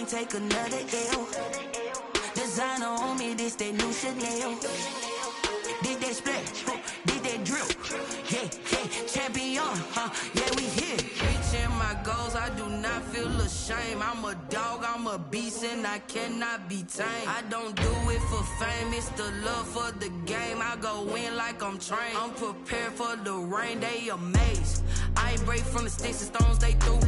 take another L. Designer on me, this that new Chanel. This that splash, this that drip. Yeah, champion, yeah, we here. Reaching my goals, I do not feel ashamed. I'm a dog, I'm a beast, and I cannot be tamed. I don't do it for fame, it's the love for the game. I go in like I'm trained. I'm prepared for the rain, they amazed. I ain't break from the sticks and stones they threw.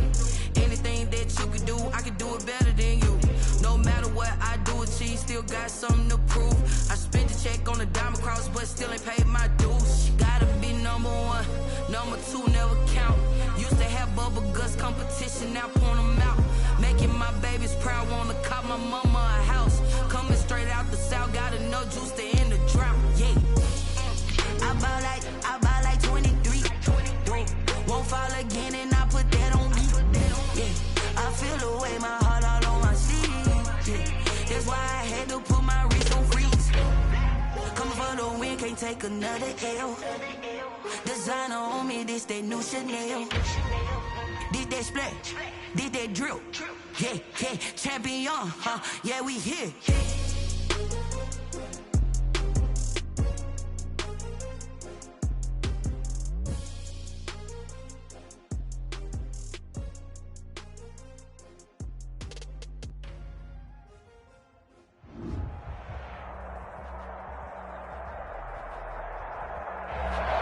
Anything that you can do, I can do it better than you. No matter what I do, achieve, still got something to prove. I spent the check on the diamond cross, but still ain't paid my dues. Gotta be number one, number two never count. Used to have bubble guts competition, now point them out. Making my babies proud, wanna cop my mama a house. Coming straight out the south, got enough juice to end the drought. Yeah, I buy like 23. Won't fall again, and I put that on me. Yeah, I feel the way, my heart all on my sleeve. Yeah, that's why I had to put my wrist on freeze. Coming for the win, can't take another L. Designer on me, this that new Chanel. This that splash, this that drip. Yeah, champion, yeah, we here.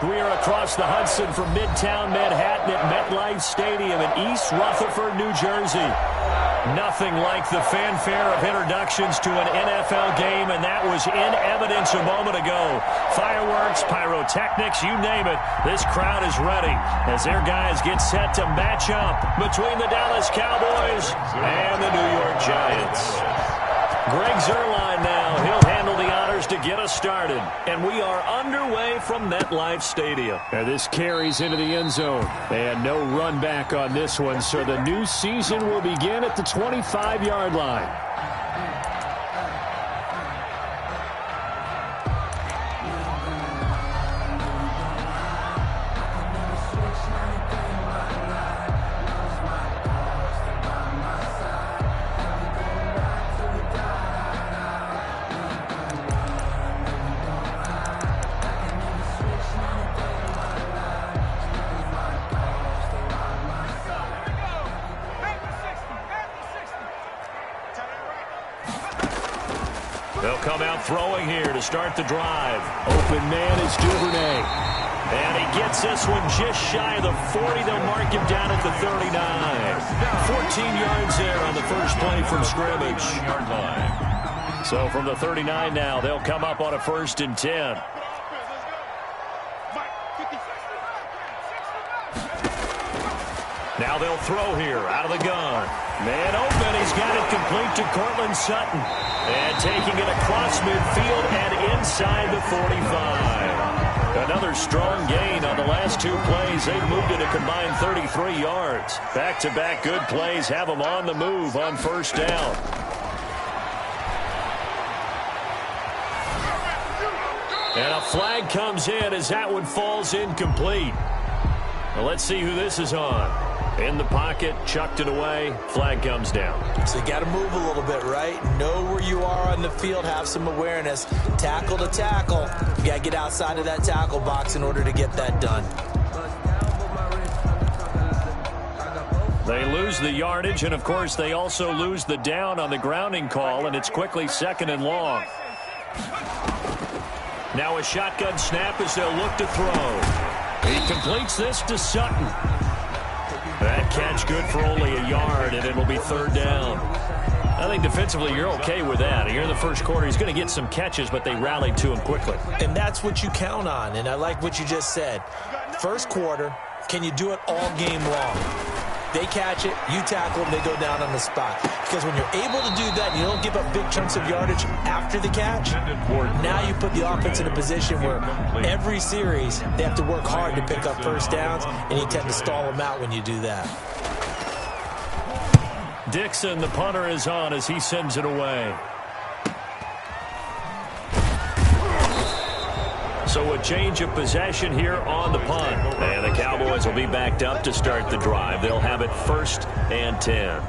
We are across the Hudson from Midtown Manhattan at MetLife Stadium in East Rutherford, New Jersey. Nothing like the fanfare of introductions to an NFL game, and that was in evidence a moment ago. Fireworks, pyrotechnics, you name it. This crowd is ready as their guys get set to match up between the Dallas Cowboys and the New York Giants. Greg Zuerlein now. He'll handle the honors to get us started. And we are underway from MetLife Stadium. And this carries into the end zone. And no run back on this one. So the new season will begin at the 25-yard line. They'll come out throwing here to start the drive. Open man is Duvernay. And he gets this one just shy of the 40. They'll mark him down at the 39. 14 yards there on the first play from scrimmage. So from the 39 now, they'll come up on a 1st and 10. Now they'll throw here out of the gun. Man open. He's got it complete to Cortland Sutton. And taking it across midfield and inside the 45. Another strong gain on the last two plays. They've moved it a combined 33 yards. Back-to-back good plays have them on the move on 1st down. And a flag comes in as that one falls incomplete. Well, let's see who this is on. In the pocket, chucked it away, flag comes down. So you got to move a little bit, right? Know where you are on the field, have some awareness. Tackle to tackle. You got to get outside of that tackle box in order to get that done. They lose the yardage, and of course they also lose the down on the grounding call, and it's quickly 2nd and long. Now a shotgun snap as they'll look to throw. He completes this to Sutton. That catch good for only a yard, and it'll be 3rd down. I think defensively you're okay with that. Here in the first quarter, he's going to get some catches, but they rallied to him quickly. And that's what you count on, and I like what you just said. First quarter, can you do it all game long? They catch it, you tackle them, they go down on the spot. Because when you're able to do that, you don't give up big chunks of yardage after the catch. Now you put the offense in a position where every series they have to work hard to pick up 1st downs, and you tend to stall them out when you do that. Dixon, the punter, is on as he sends it away. So a change of possession here on the punt. And the Cowboys will be backed up to start the drive. They'll have it 1st and 10.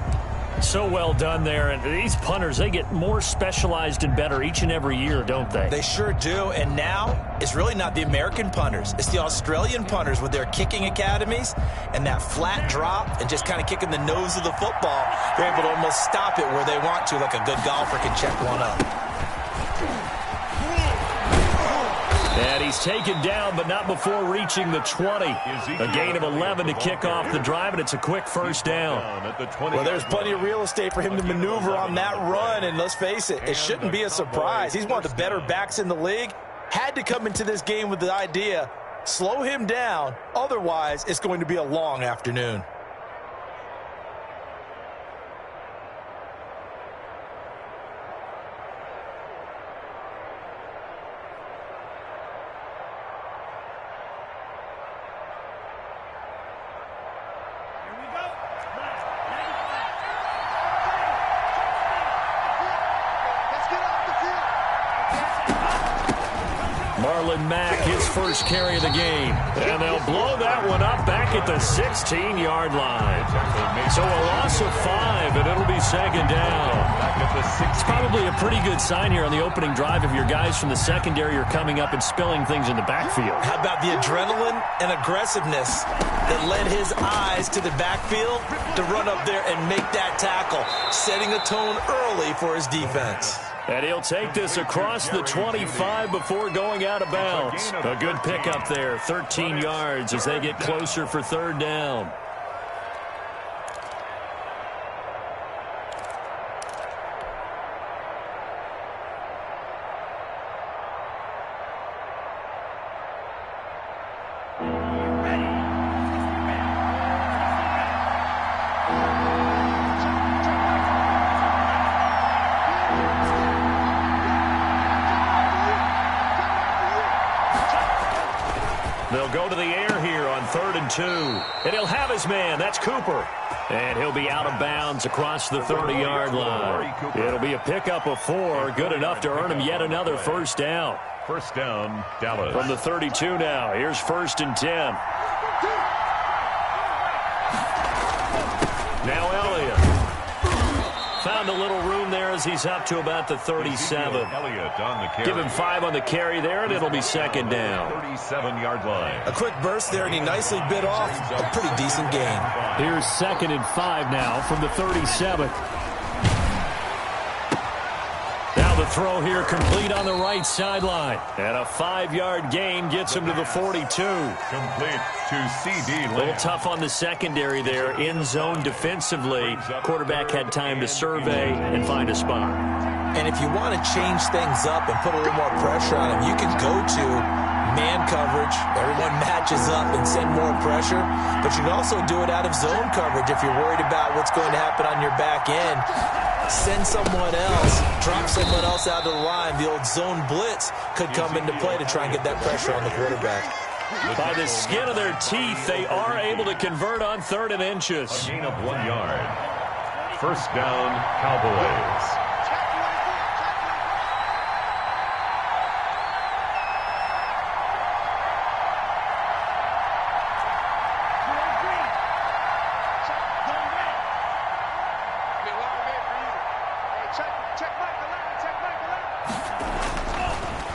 So well done there. And these punters, they get more specialized and better each and every year, don't they? They sure do. And now it's really not the American punters. It's the Australian punters with their kicking academies and that flat drop and just kind of kicking the nose of the football. They're able to almost stop it where they want to, like a good golfer can check one up. And he's taken down, but not before reaching the 20. A gain of 11 to kick off the drive, and it's a quick first down. Well, there's plenty of real estate for him to maneuver on that run, and let's face it, it shouldn't be a surprise. He's one of the better backs in the league. Had to come into this game with the idea, slow him down, otherwise it's going to be a long afternoon. His first carry of the game. And they'll blow that one up back at the 16-yard line. So a loss of 5, and it'll be second down. It's probably a pretty good sign here on the opening drive if your guys from the secondary are coming up and spilling things in the backfield. How about the adrenaline and aggressiveness that led his eyes to the backfield to run up there and make that tackle, setting a tone early for his defense. And he'll take this across the 25 before going out of bounds. A good pickup there, 13 yards as they get closer for third down. They'll go to the air here on 3rd and 2. And he'll have his man. That's Cooper. And he'll be out of bounds across the 30-yard line. It'll be a pickup of 4. Good enough to earn him yet another first down. First down, Dallas. From the 32 now. Here's 1st and 10. Now Elliott. Found a little room there as he's up to about the 37. Give him 5 on the carry there, and it'll be second down. 37-yard line. A quick burst there, and he nicely bit off a pretty decent gain. Here's 2nd and 5 now from the 37. Now the throw here complete on the right sideline. And a 5-yard gain gets him to the 42. Complete to C.D. A little tough on the secondary there. In zone defensively. Quarterback had time to survey and find a spot. And if you want to change things up and put a little more pressure on him, you can go to man coverage. Everyone matches up and send more pressure. But you can also do it out of zone coverage if you're worried about what's going to happen on your back end. Send someone else, drop someone else out of the line. The old zone blitz could come into play to try and get that pressure on the quarterback. By the skin of their teeth, they are able to convert on 3rd and inches. A gain of 1 yard. First down, Cowboys.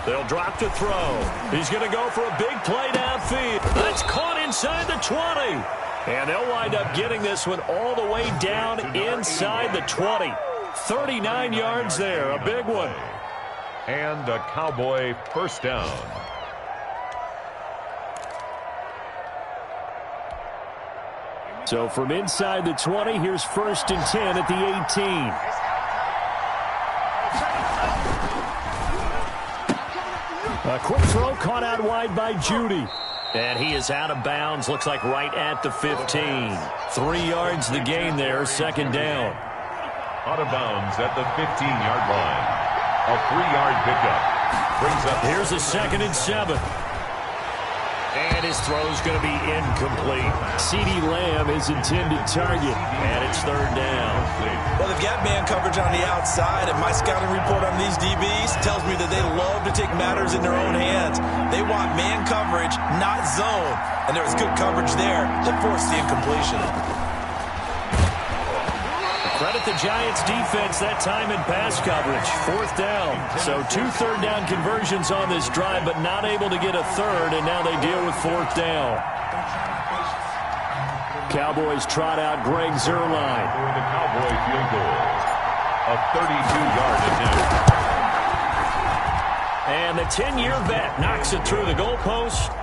They'll drop to throw. He's going to go for a big play downfield. That's caught inside the 20. And they'll wind up getting this one all the way down inside the 20. 39 yards there, a big one. And a Cowboy first down. So from inside the 20, here's 1st and 10 at the 18. A quick throw caught out wide by Judy. And he is out of bounds, looks like right at the 15. 3 yards the gain there, second down. Out of bounds at the 15-yard line. A 3-yard pickup. Brings up. Here's a 2nd and 7. And his throw's going to be incomplete. C.D. Lamb is intended target. And it's 3rd down. Well, they've got man coverage on the outside, and my scouting report on these DBs tells me that they love to take matters in their own hands. They want man coverage, not zone. And there was good coverage there that forced the incompletion. Credit the Giants defense that time in pass coverage. 4th down. So 2 third-down conversions on this drive, but not able to get a third, and now they deal with 4th down. Cowboys trot out Greg Zuerlein. For the Cowboy field goal. A 32-yard attempt. And the 10-year vet knocks it through the goalpost.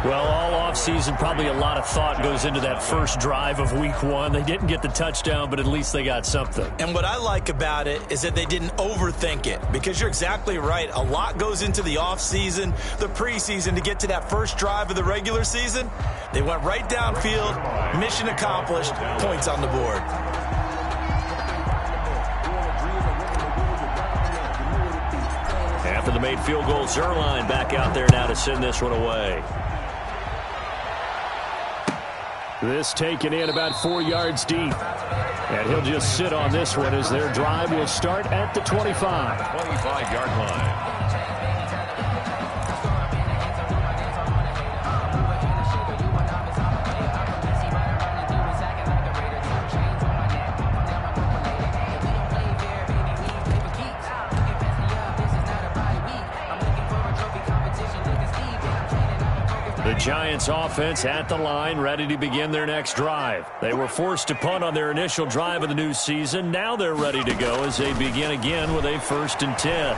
Well, all offseason, probably a lot of thought goes into that first drive of week 1. They didn't get the touchdown, but at least they got something. And what I like about it is that they didn't overthink it, because you're exactly right. A lot goes into the offseason, the preseason, to get to that first drive of the regular season. They went right downfield, mission accomplished, points on the board. After the made field goal, Zuerlein back out there now to send this one away. This taken in about 4 yards deep. And he'll just sit on this one as their drive will start at the 25. 25-yard line. The Giants offense at the line, ready to begin their next drive. They were forced to punt on their initial drive of the new season. Now they're ready to go as they begin again with a 1st and 10.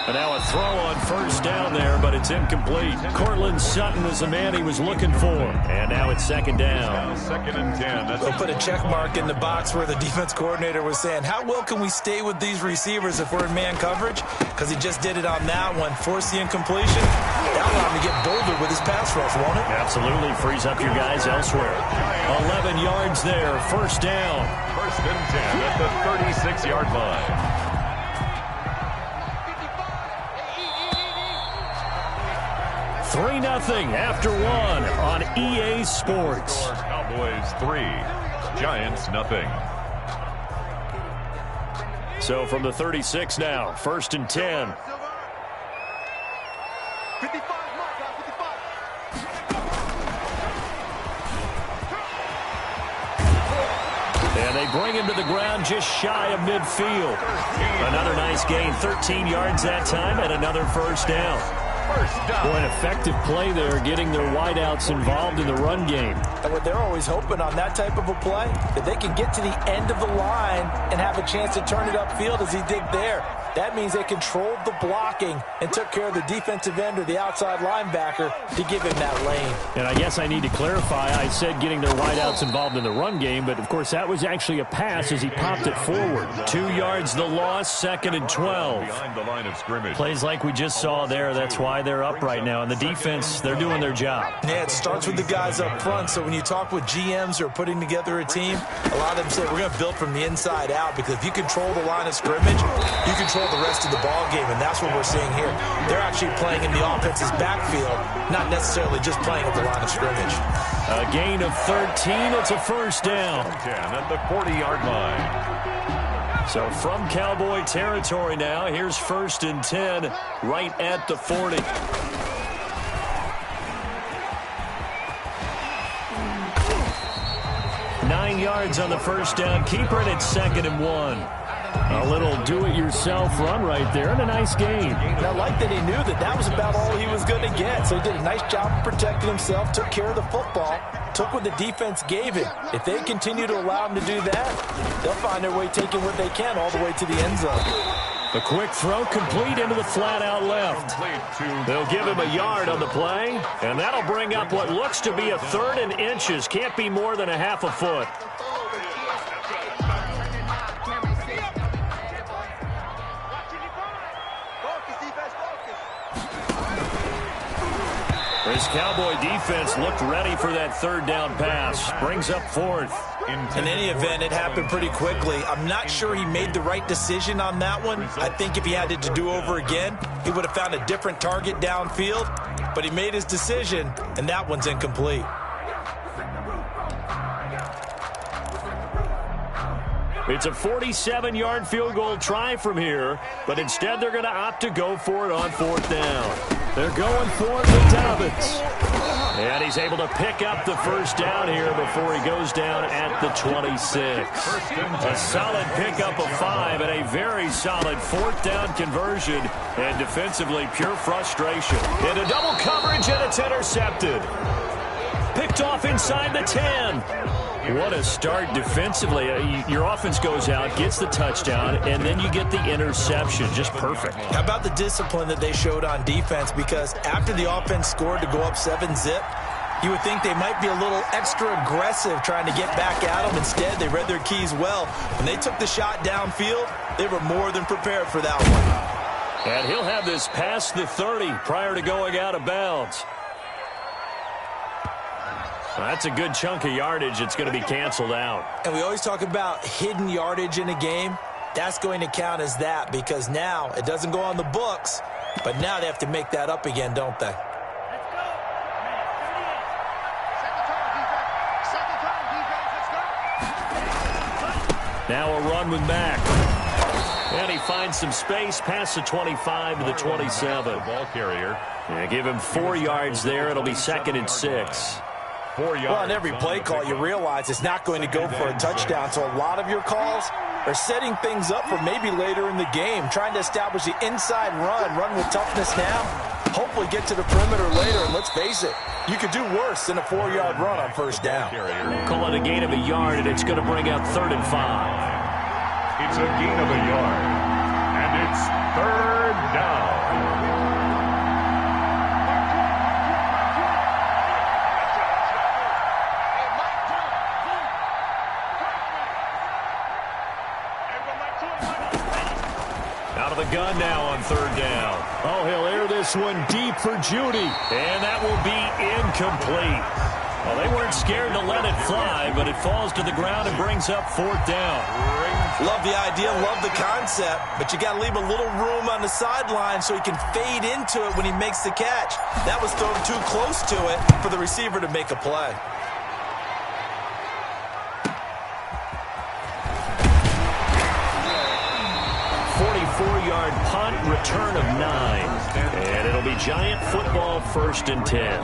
And now a throw on 1st down there, but it's incomplete. Cortland Sutton was the man he was looking for. And now it's 2nd down. 2nd and 10. They'll put a check mark in the box where the defense coordinator was saying, how well can we stay with these receivers if we're in man coverage? Because he just did it on that one. Force the incompletion. That'll allow him to get bolder with his pass rush, won't it? Absolutely. Frees up your guys elsewhere. 11 yards there. 1st down. 1st and 10 at the 36-yard line. 3-0 after 1 on EA Sports. Cowboys 3, Giants nothing. So from the 36 now, 1st and 10. And they bring him to the ground just shy of midfield. Another nice gain, 13 yards that time, and another 1st down. Boy, an effective play there, getting their wideouts involved in the run game. And what they're always hoping on that type of a play, that they can get to the end of the line and have a chance to turn it upfield as he did there. That means they controlled the blocking and took care of the defensive end or the outside linebacker to give him that lane. And I guess I need to clarify, I said getting their wideouts involved in the run game, but of course that was actually a pass as he popped it forward. 2 yards the loss, 2nd and 12. Behind the line of scrimmage. Plays like we just saw there, that's why they're up right now. And the defense, they're doing their job. Yeah, it starts with the guys up front. So when you talk with GMs who are putting together a team, a lot of them say we're going to build from the inside out, because if you control the line of scrimmage, you control the rest of the ball game, and that's what we're seeing here. They're actually playing in the offense's backfield, not necessarily just playing at the line of scrimmage. A gain of 13, it's a 1st down. 10 at the 40-yard line. So from Cowboy territory now, here's 1st and 10 right at the 40. Nine yards on the 1st down. Keeper it at 2nd and 1. A little do-it-yourself run right there, and a nice game. And I like that he knew that that was about all he was going to get. So he did a nice job of protecting himself, took care of the football, took what the defense gave him. If they continue to allow him to do that, they'll find their way taking what they can all the way to the end zone. A quick throw complete into the flat-out left. They'll give him a yard on the play, and that'll bring up what looks to be a 3rd and inches. Can't be more than a half a foot. This Cowboy defense looked ready for that 3rd down pass. Brings up 4th. In any event, it happened pretty quickly. I'm not sure he made the right decision on that one. I think if he had it to do over again, he would have found a different target downfield. But he made his decision, and that one's incomplete. It's a 47-yard field goal try from here, but instead they're going to opt to go for it on 4th down. They're going for it with Dobbins. And he's able to pick up the first down here before he goes down at the 26. A solid pickup of 5 and a very solid 4th down conversion. And defensively, pure frustration. Into double coverage, and it's intercepted. Picked off inside the 10. What a start defensively. Your offense goes out, gets the touchdown, and then you get the interception. Just perfect. How about the discipline that they showed on defense? Because after the offense scored to go up 7-zip, you would think they might be a little extra aggressive trying to get back at them. Instead, they read their keys well. When they took the shot downfield, they were more than prepared for that one. And he'll have this past the 30 prior to going out of bounds. Well, that's a good chunk of yardage. It's going to be canceled out. And we always talk about hidden yardage in a game. That's going to count as that because now it doesn't go on the books, but now they have to make that up again, don't they? Now a run with Mack. And he finds some space past the 25 to the 27. Ball carrier. Yeah, give him 4 yards there. It'll be 2nd and 6. 4 yards. Well, on every play call, you realize it's not going to go for a touchdown. So a lot of your calls are setting things up for maybe later in the game, trying to establish the inside run with toughness now, hopefully get to the perimeter later. And let's face it, you could do worse than a 4-yard run on 1st down. Call it a gain of a yard, and it's going to bring up 3rd and 5. It's a gain of a yard, and it's 3rd down. The gun now on 3rd down. Oh, he'll air this one deep for Judy. And that will be incomplete. Well, they weren't scared to let it fly, but it falls to the ground and brings up 4th down. Love the idea, love the concept, but you got to leave a little room on the sideline so he can fade into it when he makes the catch. That was thrown too close to it for the receiver to make a play. Punt, return of 9. And it'll be Giant football, 1st and 10.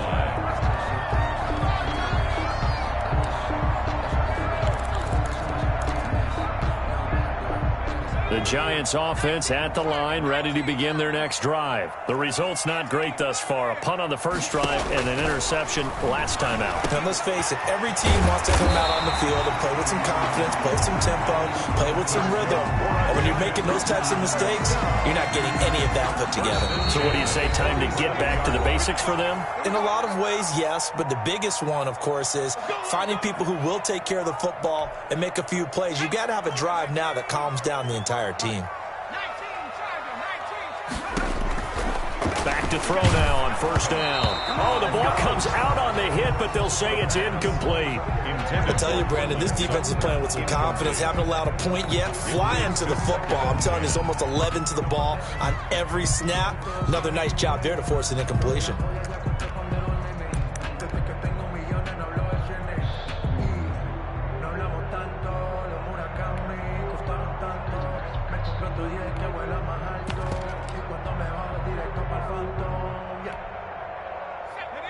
The Giants offense at the line, ready to begin their next drive. The result's not great thus far. A punt on the first drive and an interception last time out. And let's face it, every team wants to come out on the field and play with some confidence, play with some tempo, play with some rhythm. And when you're making those types of mistakes, you're not getting any of that put together. So what do you say, time to get back to the basics for them? In a lot of ways, yes, but the biggest one, of course, is finding people who will take care of the football and make a few plays. You got to have a drive now that calms down the entire team. Back to throw now on 1st down. Oh, the ball comes out on the hit, but they'll say it's incomplete. I tell you, Brandon, this defense is playing with some confidence. Haven't allowed a point yet. Flying to the football. I'm telling you, there's almost 11 to the ball on every snap. Another nice job there to force an incompletion.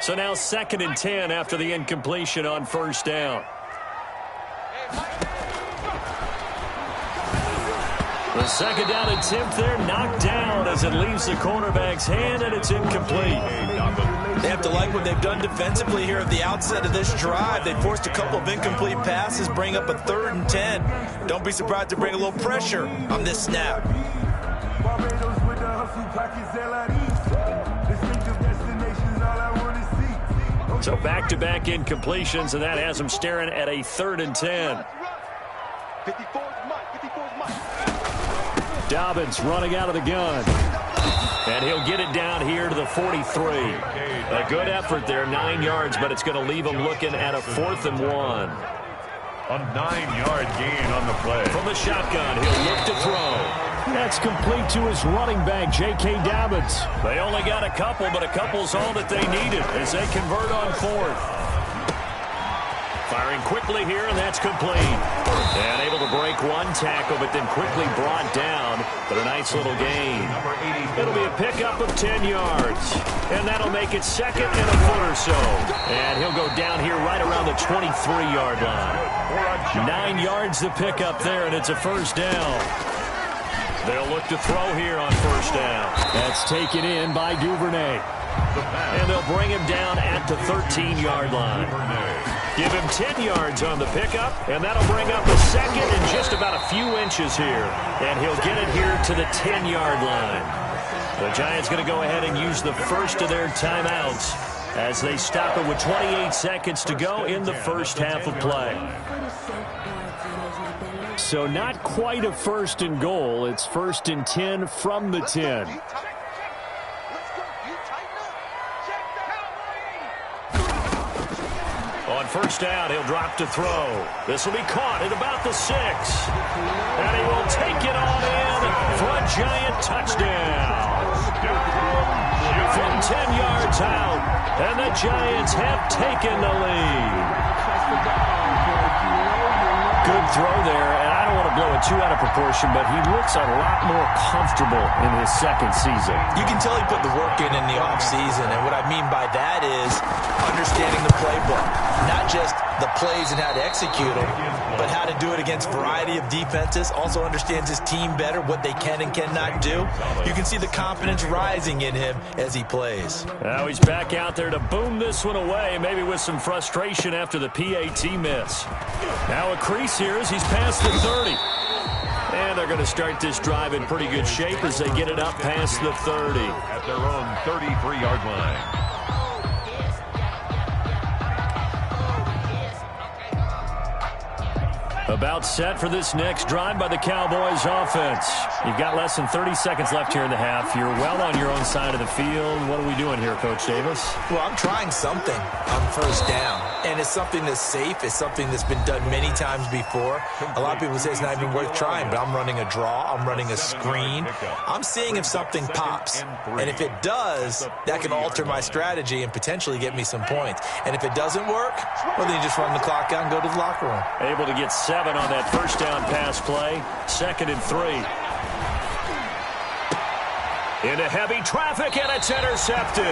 So now 2nd and 10 after the incompletion on 1st down. The 2nd down attempt there knocked down as it leaves the cornerback's hand, and it's incomplete. They have to like what they've done defensively here at the outset of this drive. They forced a couple of incomplete passes, bring up a 3rd and 10. Don't be surprised to bring a little pressure on this snap. So back-to-back incompletions, and that has them staring at a 3rd and 10. Dobbins running out of the gun. And he'll get it down here to the 43. A good effort there, 9 yards, but it's going to leave him looking at a 4th and 1. A 9-yard gain on the play. From the shotgun, he'll look to throw. That's complete to his running back, J.K. Dobbins. They only got a couple, but a couple's all that they needed as they convert on 4th. Fires Firing quickly here, and that's complete. And able to break one tackle, but then quickly brought down. But a nice little gain. It'll be a pickup of 10 yards. And that'll make it second and a foot or so. And he'll go down here right around the 23-yard line. 9 yards to pick up there, and it's a first down. They'll look to throw here on first down. That's taken in by Duvernay. And they'll bring him down at the 13-yard line. Give him 10 yards on the pickup, and that'll bring up a second and just about a few inches here. And he'll get it here to the 10-yard line. The Giants going to go ahead and use the first of their timeouts as they stop it with 28 seconds to go in the first half of play. So not quite a first and goal. It's first and 10 from the 10. On first down, he'll drop to throw. This will be caught at about the 6. And he will take it on in for a Giant touchdown. From 10 yards out, and the Giants have taken the lead. Good throw there, and I don't want to blow it too out of proportion, but he looks a lot more comfortable in his second season. You can tell he put the work in the offseason, and what I mean by that is understanding the playbook. Not just the plays and how to execute them, but how to do it against a variety of defenses. Also understands his team better, what they can and cannot do. You can see the confidence rising in him as he plays. Now he's back out there to boom this one away, maybe with some frustration after the PAT miss. Now a crease here as he's past the 30. And they're going to start this drive in pretty good shape as they get it up past the 30. At their own 33-yard line. About set for this next drive by the Cowboys offense. You've got less than 30 seconds left here in the half. You're well on your own side of the field. What are we doing here, Coach Davis? Well, I'm trying something on first down. And it's something that's safe. It's something that's been done many times before. A lot of people say it's not even worth trying, but I'm running a draw. I'm running a screen. I'm seeing if something pops. And if it does, that can alter my strategy and potentially get me some points. And if it doesn't work, well, then you just run the clock out and go to the locker room. Able to get 7 on that first down pass play. 2nd and 3. Into heavy traffic, and it's intercepted.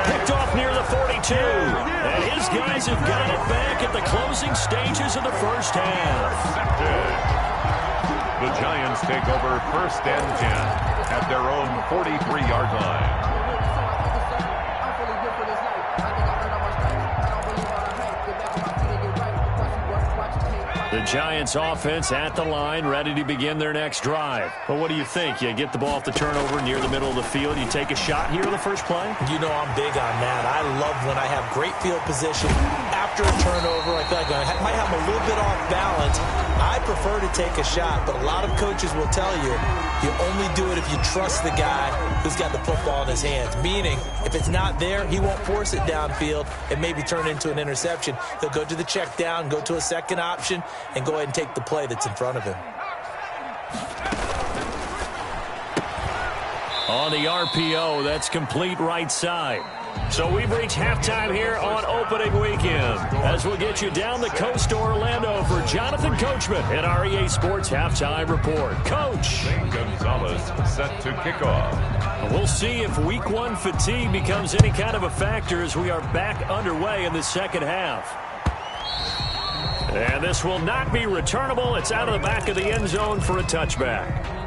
Picked off near the 42. And his guys have got it back at the closing stages of the first half. The Giants take over first and 10 at their own 43-yard line. The Giants offense at the line, ready to begin their next drive. Well, what do you think? You get the ball off the turnover near the middle of the field. You take a shot here on the first play? You know I'm big on that. I love when I have great field position. After a turnover, I feel like I might have a little bit off balance. I prefer to take a shot, but a lot of coaches will tell you, you only do it if you trust the guy who's got the football in his hands. Meaning, if it's not there, he won't force it downfield and maybe turn it into an interception. He'll go to the check down, go to a second option, and go ahead and take the play that's in front of him. On the RPO, that's complete right side. So we've reached halftime here on opening weekend. As we'll get you down the coast to Orlando for Jonathan Coachman at our EA Sports Halftime Report. Coach. Shane Gonzalez set to kick off. We'll see if week 1 fatigue becomes any kind of a factor as we are back underway in the second half. And this will not be returnable. It's out of the back of the end zone for a touchback.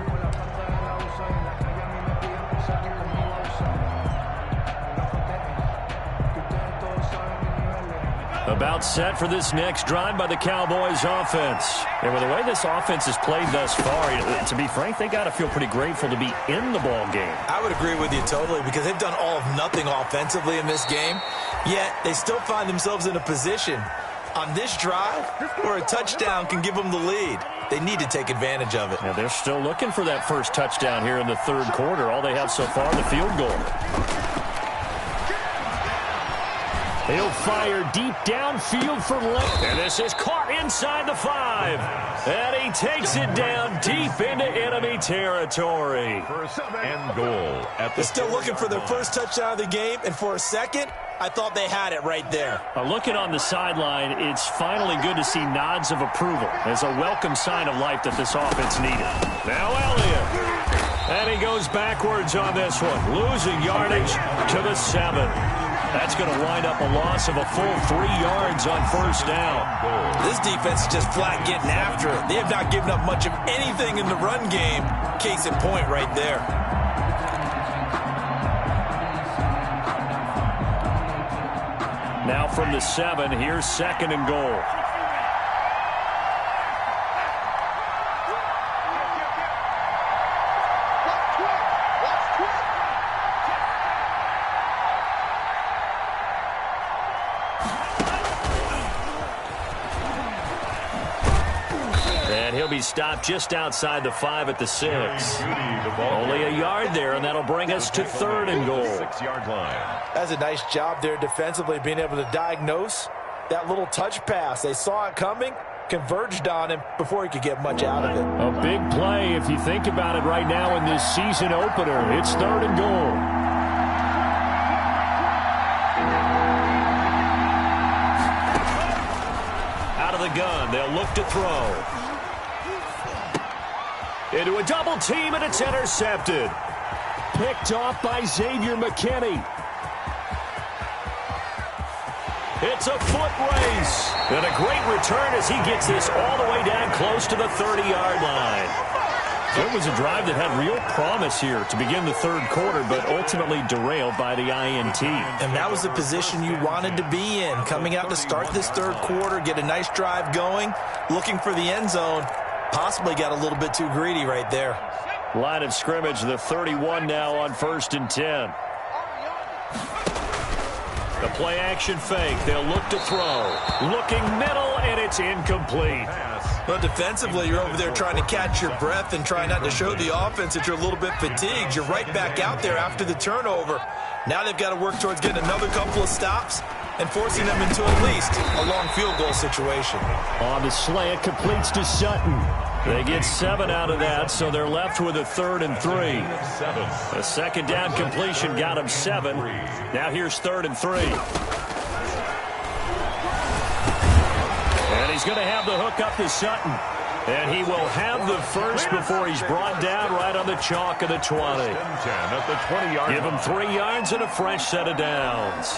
About set for this next drive by the Cowboys offense. And with the way this offense has played thus far, to be frank, they got to feel pretty grateful to be in the ball game. I would agree with you totally because they've done all of nothing offensively in this game, yet they still find themselves in a position on this drive where a touchdown can give them the lead. They need to take advantage of it. Yeah, they're still looking for that first touchdown here in the third quarter. All they have so far, the field goal. He'll fire deep downfield for left. And this is caught inside the 5. And he takes it down deep into enemy territory. First and goal. They're still looking for their first touchdown of the game, and for a second, I thought they had it right there. Looking on the sideline, it's finally good to see nods of approval. It's a welcome sign of life that this offense needed. Now Elliott. And he goes backwards on this one, losing yardage to the 7. That's going to wind up a loss of a full 3 yards on first down. This defense is just flat getting after it. They have not given up much of anything in the run game. Case in point right there. Now from the 7, here's 2nd and goal. He'll be stopped just outside the 5 at the 6. Only a yard there, and that'll bring us to 3rd and goal. 6-yard line. That's a nice job there defensively, being able to diagnose that little touch pass. They saw it coming, converged on him before he could get much out of it. A big play if you think about it right now in this season opener. It's 3rd and goal. Out of the gun, they'll look to throw. Into a double team, and it's intercepted. Picked off by Xavier McKinney. It's a foot race. And a great return as he gets this all the way down close to the 30-yard line. It was a drive that had real promise here to begin the 3rd quarter, but ultimately derailed by the INT. And that was the position you wanted to be in. Coming out to start this 3rd quarter, get a nice drive going, looking for the end zone. Possibly got a little bit too greedy right there. Line of scrimmage, the 31 now on 1st and 10. The play action fake. They'll look to throw. Looking middle, and it's incomplete. Well, defensively, you're over there trying to catch your breath and try not to show the offense that you're a little bit fatigued. You're right back out there after the turnover. Now they've got to work towards getting another couple of stops and forcing them into at least a long field goal situation. On the slant, completes to Sutton. They get 7 out of that, so they're left with a 3rd and 3. A 2nd down completion got him 7. Now here's 3rd and 3. And he's going to have the hook up to Sutton. And he will have the first before he's brought down right on the chalk of the 20. At the 20-yard line. Give him 3 yards and a fresh set of downs.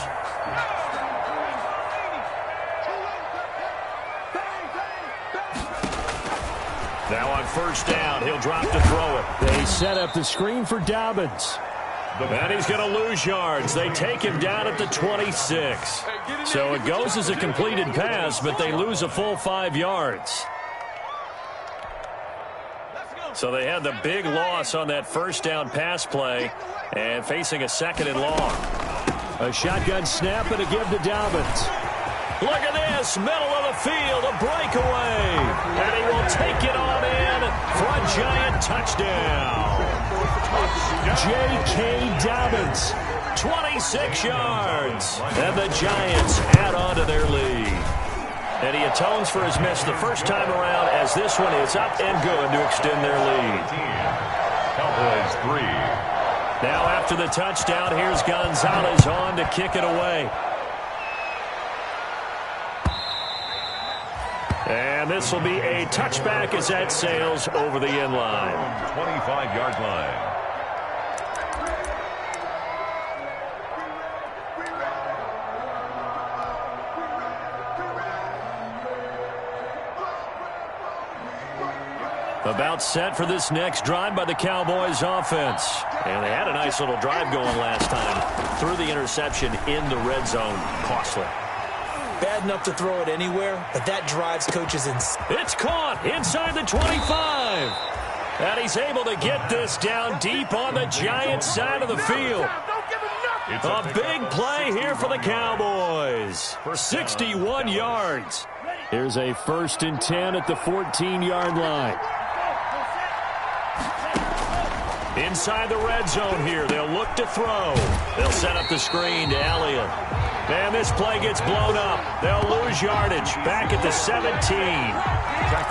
Now on first down, he'll drop to throw it. They set up the screen for Dobbins. And he's going to lose yards. They take him down at the 26. So it goes as a completed pass, but they lose a full 5 yards. So they had the big loss on that first down pass play and facing a 2nd and long. A shotgun snap and a give to Dobbins. Look at this, middle of the field, a breakaway. And he will take it on in for a giant touchdown. J.K. Dobbins, 26 yards. And the Giants add on to their lead. And he atones for his miss the first time around as this one is up and good to extend their lead. Cowboys 3. Now after the touchdown, here's Gonzalez on to kick it away. And this will be a touchback as that sails over the end line. 25-yard line. About set for this next drive by the Cowboys offense. And they had a nice little drive going last time. Threw the interception in the red zone. Costly. Bad enough to throw it anywhere, but that drives coaches insane. It's caught inside the 25. And he's able to get this down deep on the Giants side of the field. A big play here for the Cowboys. 61 yards. Here's a 1st and 10 at the 14-yard line. Inside the red zone here. They'll look to throw. They'll set up the screen to Elliott. And this play gets blown up. They'll lose yardage. Back at the 17.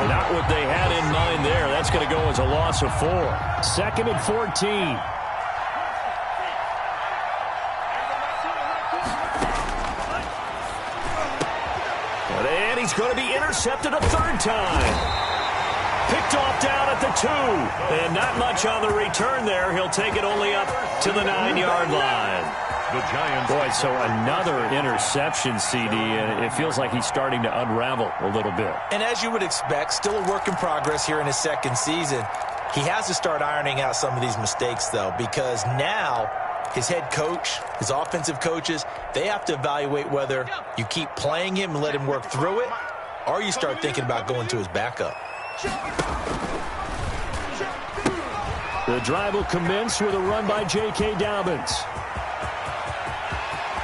Not what they had in mind there. That's going to go as a loss of 4. 2nd and 14. And he's going to be intercepted a 3rd time. Picked off down at the 2. And not much on the return there. He'll take it only up to the 9-yard line. The Giants. Boy, so another interception, CD, and it feels like he's starting to unravel a little bit. And as you would expect, still a work in progress here in his 2nd season. He has to start ironing out some of these mistakes, though, because now his head coach, his offensive coaches, they have to evaluate whether you keep playing him and let him work through it, or you start thinking about going to his backup. The drive will commence with a run by J.K. Dobbins.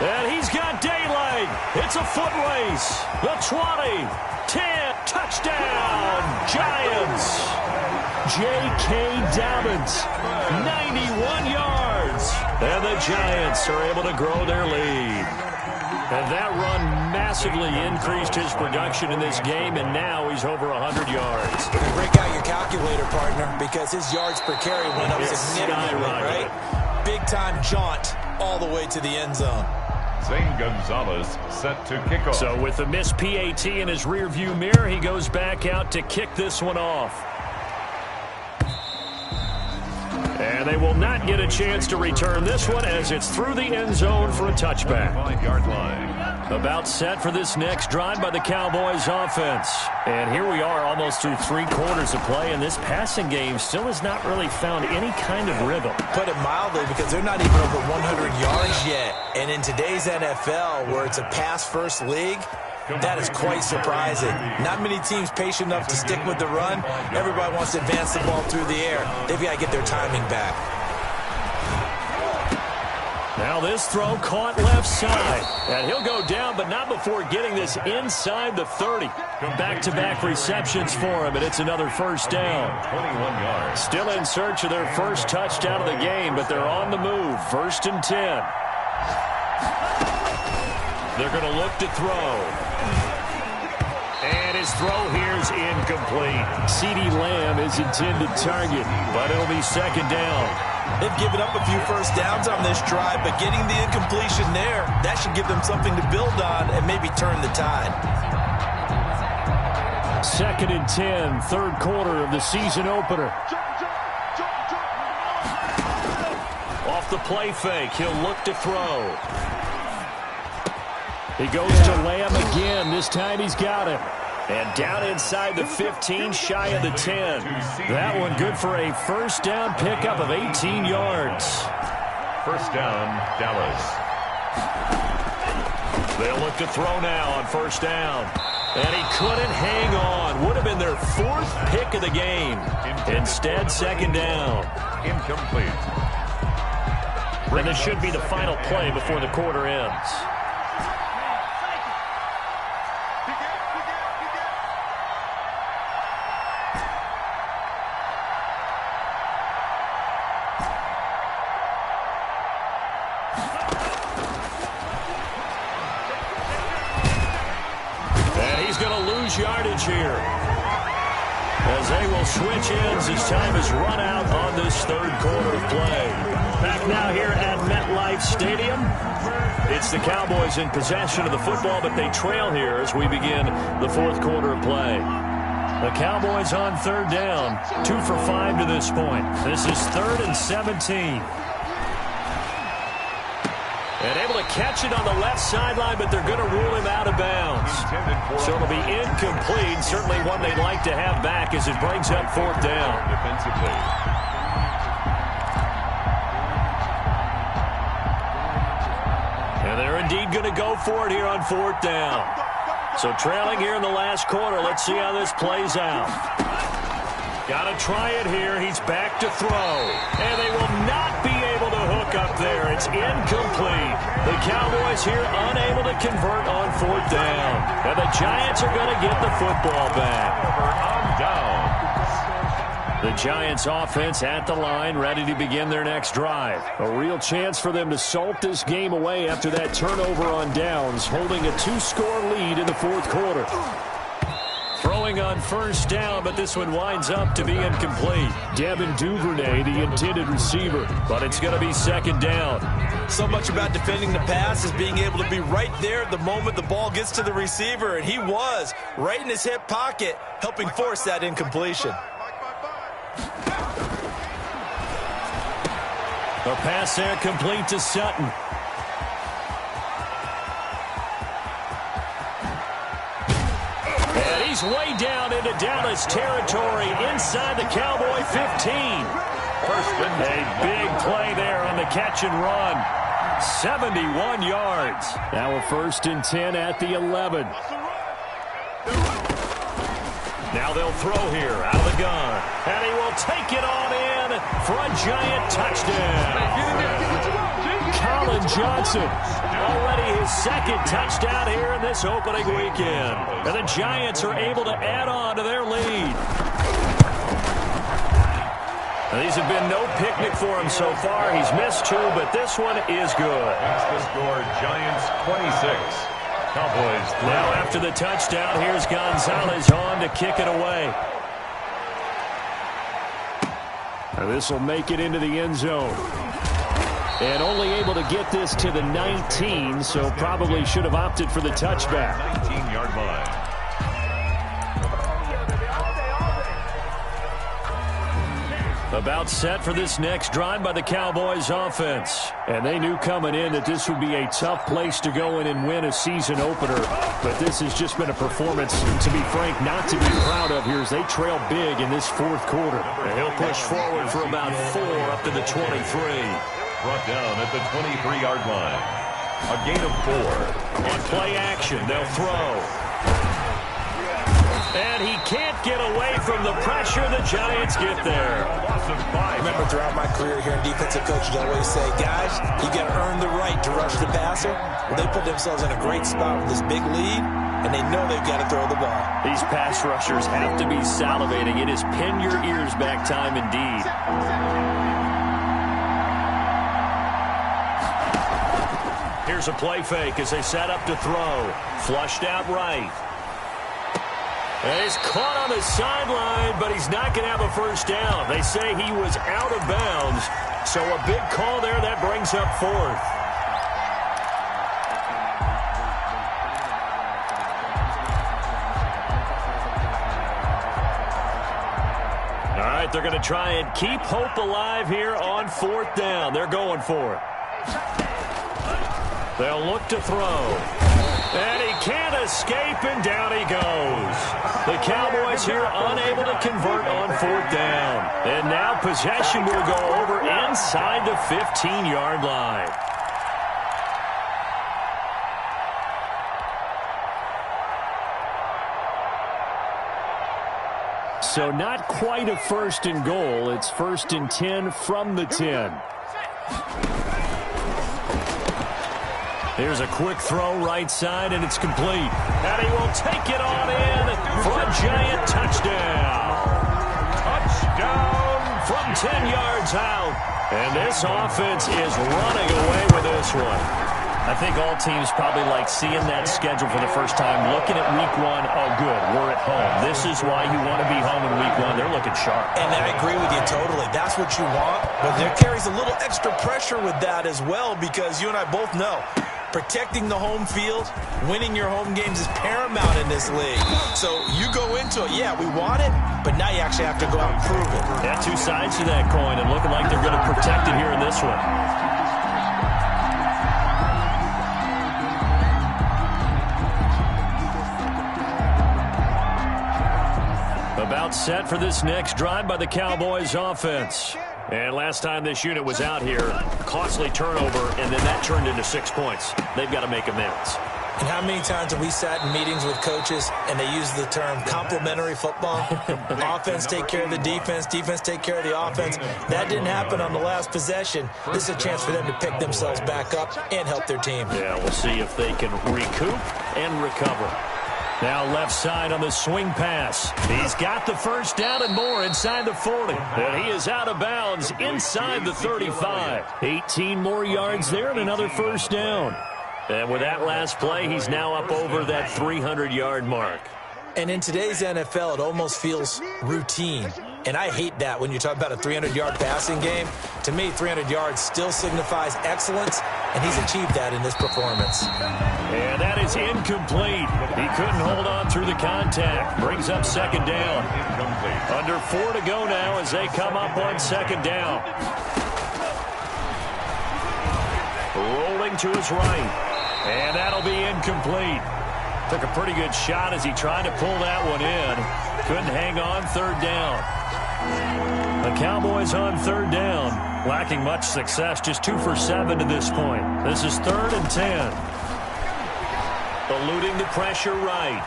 And he's got daylight. It's a foot race. The 20, 10, touchdown, Giants. J.K. Dobbins, 91 yards. And the Giants are able to grow their lead. And that run massively increased his production in this game, and now he's over 100 yards. Break out your calculator, partner, because his yards per carry went up significantly, right? Big-time jaunt all the way to the end zone. Zane Gonzalez set to kick off. So with the missed PAT in his rearview mirror, he goes back out to kick this one off. And they will not get a chance to return this one as it's through the end zone for a touchback. 5-yard line. About set for this next drive by the Cowboys offense. And here we are almost through 3 quarters of play, and this passing game still has not really found any kind of rhythm. Put it mildly, because they're not even over 100 yards yet. And in today's NFL, where it's a pass-first league, that is quite surprising. Not many teams patient enough to stick with the run. Everybody wants to advance the ball through the air. They've got to get their timing back. Now this throw caught left side. And he'll go down, but not before getting this inside the 30. Back-to-back receptions for him, and it's another first down. 21 yards. Still in search of their first touchdown of the game, but they're on the move. 1st and 10. They're going to look to throw. And his throw here is incomplete. CeeDee Lamb is intended target, but it'll be 2nd down. They've given up a few first downs on this drive, but getting the incompletion there, that should give them something to build on and maybe turn the tide. 2nd and 10, 3rd quarter of the season opener. Off the play fake, he'll look to throw. He goes to Lamb again. This time he's got him. And down inside the 15, shy of the 10. That one good for a first down pickup of 18 yards. First down, Dallas. They'll look to throw now on first down. And he couldn't hang on. Would have been their 4th pick of the game. Instead, 2nd down. Incomplete. And this should be the final play before the quarter ends. Yardage here as they will switch ends as time is run out on this 3rd quarter of play. Back now here at MetLife Stadium. It's the Cowboys in possession of the football, but they trail here as we begin the 4th quarter of play. The Cowboys on 3rd down, 2 for 5 to this point. This is 3rd and 17. And able to catch it on the left sideline, but they're going to rule him out of bounds. So it'll be incomplete. Certainly one they'd like to have back as it brings up 4th down. Defensively. And they're indeed going to go for it here on 4th down. So trailing here in the last quarter. Let's see how this plays out. Got to try it here. He's back to throw. And they will not be able to hook up there. It's incomplete. The Cowboys here unable to convert on 4th down. And the Giants are going to get the football back. On down. The Giants offense at the line, ready to begin their next drive. A real chance for them to salt this game away after that turnover on downs, holding a 2-score lead in the fourth quarter. Throwing on first down, but this one winds up to be incomplete. Devin Duvernay, the intended receiver, but it's going to be second down. So much about defending the pass is being able to be right there at the moment the ball gets to the receiver, and he was right in his hip pocket, helping force that incompletion. The pass there complete to Sutton. And he's way down into Dallas territory inside the Cowboy 15. A big play there on the catch and run. 71 yards. Now a 1st and 10 at the 11. Now they'll throw here out of the gun. And he will take it on in for a Giant touchdown. Colin Johnson, already his 2nd touchdown here in this opening weekend. And the Giants are able to add on to their lead. These have been no picnic for him so far. He's missed 2, but this one is good. That's the score, Giants 26. Cowboys 3. Now after the touchdown, here's Gonzalez on to kick it away. This will make it into the end zone. And only able to get this to the 19, so probably should have opted for the touchback. 19-yard line. About set for this next drive by the Cowboys offense. And they knew coming in that this would be a tough place to go in and win a season opener. But this has just been a performance, to be frank, not to be proud of here as they trail big in this fourth quarter. And he'll push forward for about 4 up to the 23. Brought down at the 23-yard line. A gain of 4. On play action, they'll throw. And he can't get away from the pressure. The Giants get there. I remember throughout my career here in defensive coaching, I always say, guys, you got to earn the right to rush the passer. Well, they put themselves in a great spot with this big lead, and they know they've got to throw the ball. These pass rushers have to be salivating. It is pin your ears back time indeed. Here's a play fake as they set up to throw. Flushed out right. And he's caught on the sideline, but he's not going to have a first down. They say he was out of bounds. So a big call there that brings up 4th. All right, they're going to try and keep hope alive here on 4th down. They're going for it. They'll look to throw. And he can't escape, and down he goes. The Cowboys here unable to convert on 4th down. And now possession will go over inside the 15-yard line. So not quite a 1st and goal. It's 1st and 10 from the 10. Here's a quick throw right side, and it's complete. And he will take it on in for a Giant touchdown. Touchdown from 10 yards out. And this offense is running away with this one. I think all teams probably like seeing that schedule for the first time, looking at week 1. Oh, good, we're at home. This is why you want to be home in week 1. They're looking sharp. And I agree with you totally. That's what you want. But there carries a little extra pressure with that as well, because you and I both know protecting the home field, winning your home games is paramount in this league. So you go into it, yeah, we want it, but now you actually have to go out and prove it. Yeah, 2 sides to that coin, and looking like they're going to protect it here in this one. About set for this next drive by the Cowboys offense. And last time this unit was out here, costly turnover, and then that turned into 6 points. They've got to make amends. And how many times have we sat in meetings with coaches and they use the term complementary football? Offense take care of the defense, defense take care of the offense. That didn't happen on the last possession. This is a chance for them to pick themselves back up and help their team. Yeah, we'll see if they can recoup and recover. Now left side on the swing pass. He's got the first down and more inside the 40. And he is out of bounds inside the 35. 18 more yards there and another first down. And with that last play, he's now up over that 300-yard mark. And in today's NFL, it almost feels routine. And I hate that when you talk about a 300-yard passing game. To me, 300 yards still signifies excellence, and he's achieved that in this performance. And that is incomplete. He couldn't hold on through the contact. Brings up second down. Under 4 to go now as they come up on second down. Rolling to his right. And that'll be incomplete. Took a pretty good shot as he tried to pull that one in. Couldn't hang on third down. The Cowboys on third down. Lacking much success, just 2 for 7 to this point. This is 3rd and 10. Eluding the pressure right.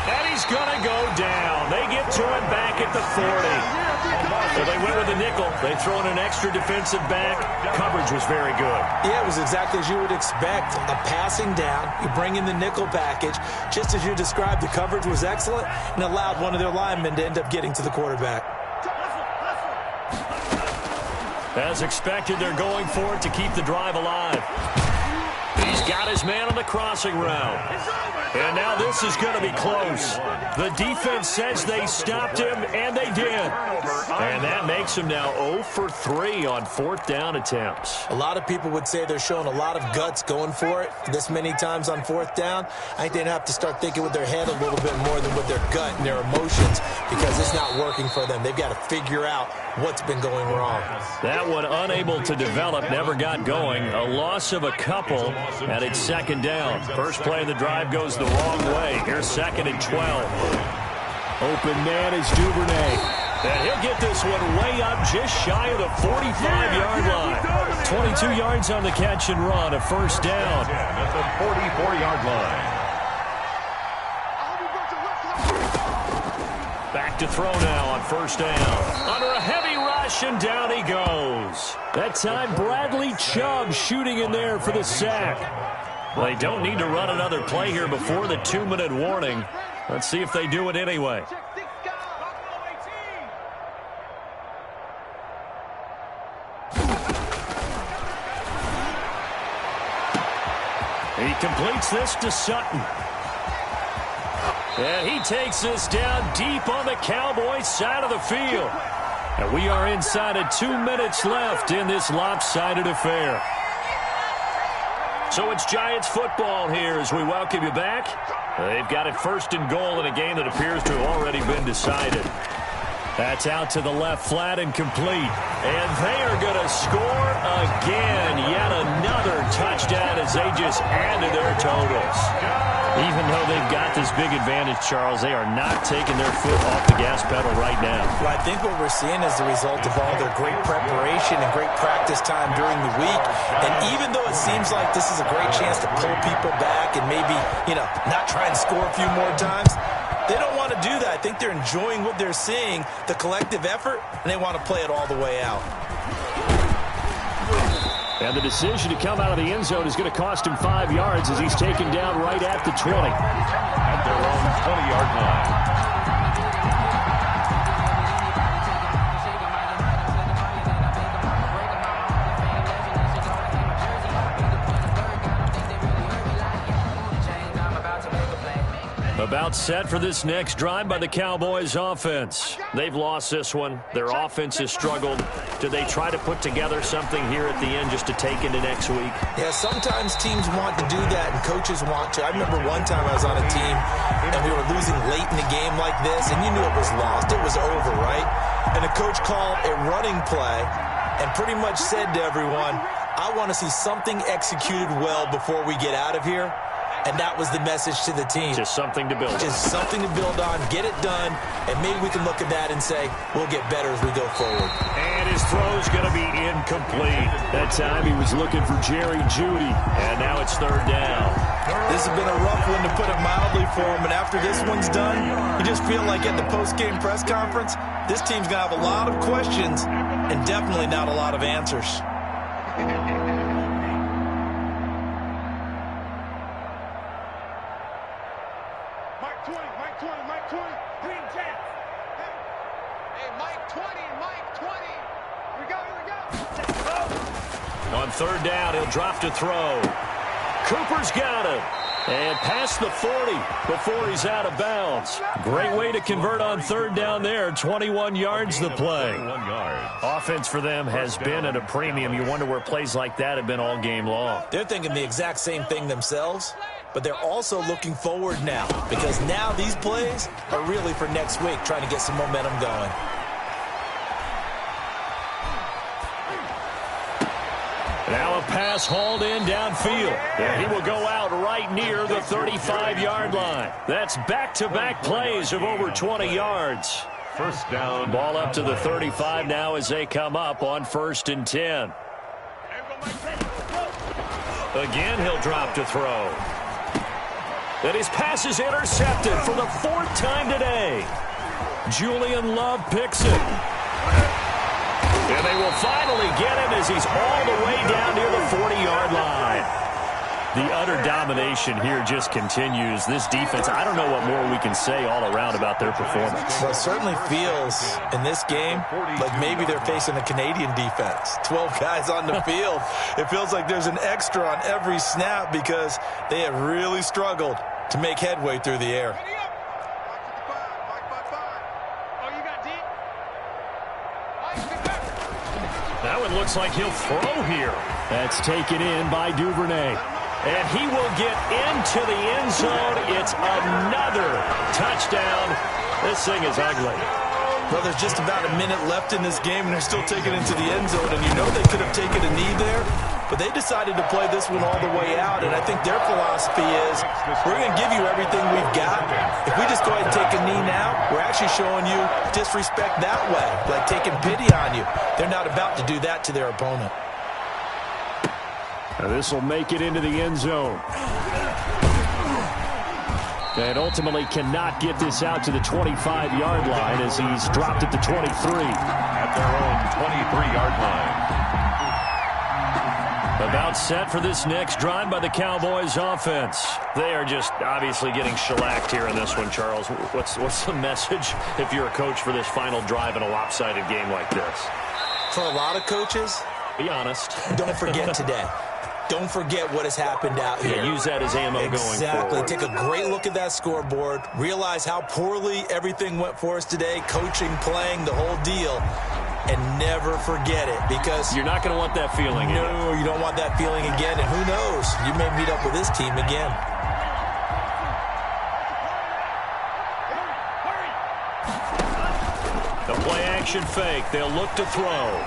And he's going to go down. They get to him back at the 40. So they went with the nickel. They throw in an extra defensive back. Coverage was very good. Yeah, it was exactly as you would expect. A passing down. You bring in the nickel package. Just as you described, the coverage was excellent and allowed one of their linemen to end up getting to the quarterback. As expected, they're going for it to keep the drive alive. He's got his man on the crossing route. And now this is going to be close. The defense says they stopped him, and they did. And that makes him now 0 for 3 on 4th down attempts. A lot of people would say they're showing a lot of guts going for it this many times on 4th down. I think they'd have to start thinking with their head a little bit more than with their gut and their emotions because it's not working for them. They've got to figure out what's been going wrong. That one unable to develop, never got going. A loss of a couple, and it's second down. First play of the drive goes the wrong way. Here's 2nd and 12. Open man is Duvernay. And he'll get this one way up just shy of the 45-yard line. 22 yards on the catch and run, a first down. At the 44-yard line. Back to throw now on first down. Under a heavy rush, and down he goes. That time, Bradley Chubb shooting in there for the sack. They don't need to run another play here before the 2-minute warning. Let's see if they do it anyway. He completes this to Sutton. And he takes this down deep on the Cowboys side of the field. And we are inside of 2 minutes left in this lopsided affair. So it's Giants football here as we welcome you back. They've got it 1st and goal in a game that appears to have already been decided. That's out to the left, flat and complete. And they are going to score again. Yet another touchdown as they just add to their totals. Even though they've got this big advantage, Charles, they are not taking their foot off the gas pedal right now. Well, I think what we're seeing is the result of all their great preparation and great practice time during the week. And even though it seems like this is a great chance to pull people back and maybe, not try and score a few more times, they don't want to do that. I think they're enjoying what they're seeing, the collective effort, and they want to play it all the way out. And the decision to come out of the end zone is going to cost him 5 yards as he's taken down right at the 20. At their own 20-yard line. About set for this next drive by the Cowboys offense. They've lost this one. Their offense has struggled. Do they try to put together something here at the end just to take into next week? Yeah, sometimes teams want to do that and coaches want to. I remember one time I was on a team and we were losing late in the game like this and you knew it was lost. It was over, right? And the coach called a running play and pretty much said to everyone, I want to see something executed well before we get out of here. And that was the message to the team. Just something to build on. Just something to build on, get it done, and maybe we can look at that and say, we'll get better as we go forward. And his throw's going to be incomplete. That time he was looking for Jerry Jeudy, and now it's 3rd down. This has been a rough one to put it mildly for him, and after this one's done, you just feel like at the post-game press conference, this team's going to have a lot of questions and definitely not a lot of answers. On third down, he'll drop to throw. Cooper's got it. And past the 40 before he's out of bounds. Great way to convert on third down there. 21 yards the play. Offense for them has been at a premium. You wonder where plays like that have been all game long. They're thinking the exact same thing themselves, but they're also looking forward now because now these plays are really for next week, trying to get some momentum going. Now a pass hauled in downfield. And he will go out right near the 35-yard line. That's back-to-back plays of over 20 yards. First down. Ball up to the 35 now as they come up on 1st and 10. Again, he'll drop to throw. And his pass is intercepted for the 4th time today. Julian Love picks it. And they will finally get him as he's all the way down near the 40-yard line. The utter domination here just continues. This defense, I don't know what more we can say all around about their performance. Well, it certainly feels in this game like maybe they're facing a Canadian defense. 12 guys on the field. It feels like there's an extra on every snap because they have really struggled to make headway through the air. Now it looks like he'll throw here. That's taken in by Duvernay. And he will get into the end zone. It's another touchdown. This thing is ugly. Well, there's just about a minute left in this game, and they're still taking it into the end zone. And you know they could have taken a knee there, but they decided to play this one all the way out. And I think their philosophy is, we're going to give you everything we've got. If we just go ahead and take a knee now, we're actually showing you disrespect that way, like taking pity on you. They're not about to do that to their opponent. Now this will make it into the end zone. And ultimately cannot get this out to the 25-yard line as he's dropped at the 23. At their own 23-yard line. About set for this next drive by the Cowboys offense. They are just obviously getting shellacked here in this one, Charles. What's the message if you're a coach for this final drive in a lopsided game like this? For a lot of coaches, be honest. Don't forget today. Don't forget what has happened out here. Yeah, use that as ammo going forward. Exactly. Take a great look at that scoreboard. Realize how poorly everything went for us today. Coaching, playing, the whole deal. And never forget it because you're not going to want that feeling again. No, you don't want that feeling again. And who knows? You may meet up with this team again. The play-action fake. They'll look to throw.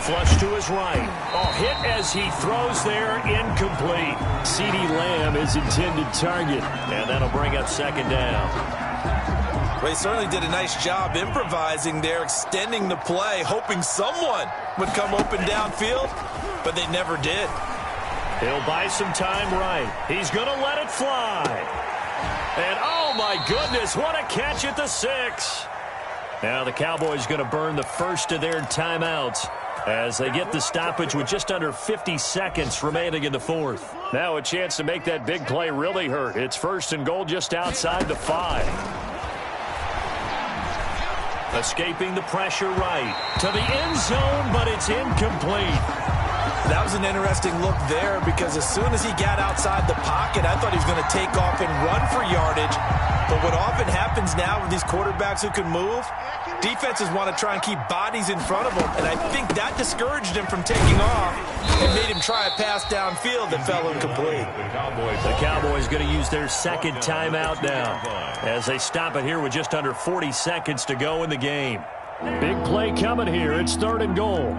Flush to his right. Oh, hit as he throws there, incomplete. CeeDee Lamb is intended target, and that'll bring up 2nd down. Well, he certainly did a nice job improvising there, extending the play, hoping someone would come open downfield, but they never did. He'll buy some time right. He's going to let it fly. And, oh, my goodness, what a catch at the 6. Now the Cowboys going to burn the first of their timeouts as they get the stoppage with just under 50 seconds remaining in the 4th. Now a chance to make that big play really hurt. It's 1st and goal just outside the 5. Escaping the pressure right to the end zone, but it's incomplete. That was an interesting look there because as soon as he got outside the pocket, I thought he was going to take off and run for yardage. But what often happens now with these quarterbacks who can move, defenses want to try and keep bodies in front of them, and I think that discouraged him from taking off and made him try a pass downfield that fell incomplete. The Cowboys going to use their 2nd timeout now as they stop it here with just under 40 seconds to go in the game. Big play coming here. It's 3rd and goal.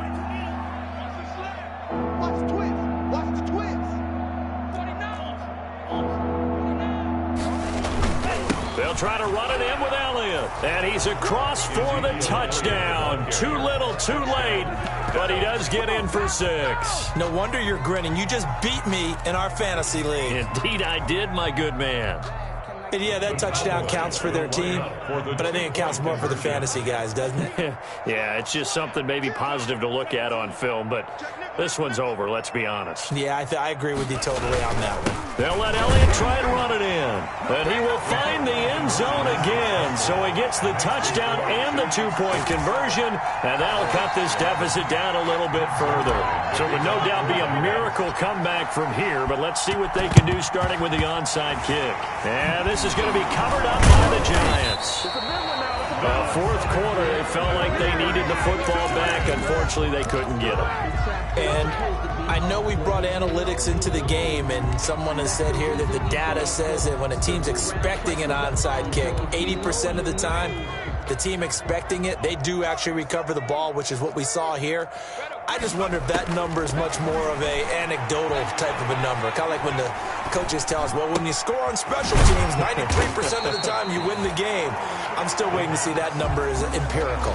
They'll try to run it in with Elliott. And he's across for the touchdown. Too little, too late. But he does get in for 6. No wonder you're grinning. You just beat me in our fantasy league. Indeed I did, my good man. And yeah, that touchdown counts for their team, but I think it counts more for the fantasy guys, doesn't it? Yeah, it's just something maybe positive to look at on film, but This one's over, let's be honest. Yeah, I agree with you totally on that one. They'll let Elliott try and run it in. But he will find the end zone again. So he gets the touchdown and the two-point conversion. And that'll cut this deficit down a little bit further. So it would no doubt be a miracle comeback from here. But let's see what they can do starting with the onside kick. And this is going to be covered up by the Giants. Fourth quarter, they felt like they needed the football back. Unfortunately, they couldn't get it. And I know we brought analytics into the game, and someone has said here that the data says that when a team's expecting an onside kick, 80% of the time, the team expecting it, they do actually recover the ball, which is what we saw here. I just wonder if that number is much more of a anecdotal type of a number. Kind of like when the coaches tell us, well, when you score on special teams, 93% of the time you win the game. I'm still waiting to see that number is empirical.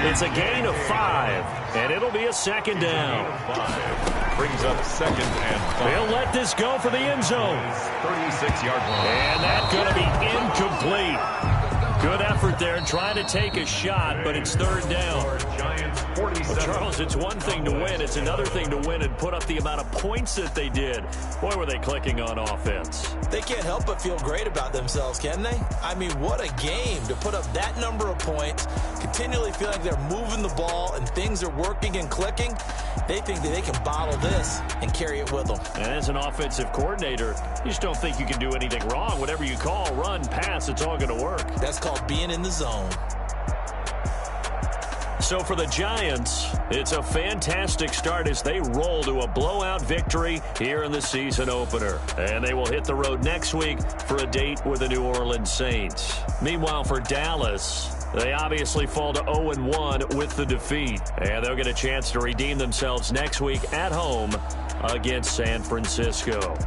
It's a gain of 5, and it'll be a second down. 5 brings up second and 5. They'll let this go for the end zone. 36-yard line. And that's going to be incomplete. Good effort there trying to take a shot, but it's third down. Giants 47. Well, Charles, it's one thing to win. It's another thing to win and put up the amount of points that they did. Boy, were they clicking on offense. They can't help but feel great about themselves, can they? I mean, what a game to put up that number of points, continually feel like they're moving the ball and things are working and clicking. They think that they can bottle this and carry it with them. And as an offensive coordinator, you just don't think you can do anything wrong. Whatever you call, run, pass, it's all going to work. That's called being in the zone. So for the Giants, it's a fantastic start as they roll to a blowout victory here in the season opener. And they will hit the road next week for a date with the New Orleans Saints. Meanwhile, for Dallas, they obviously fall to 0-1 with the defeat. And they'll get a chance to redeem themselves next week at home against San Francisco.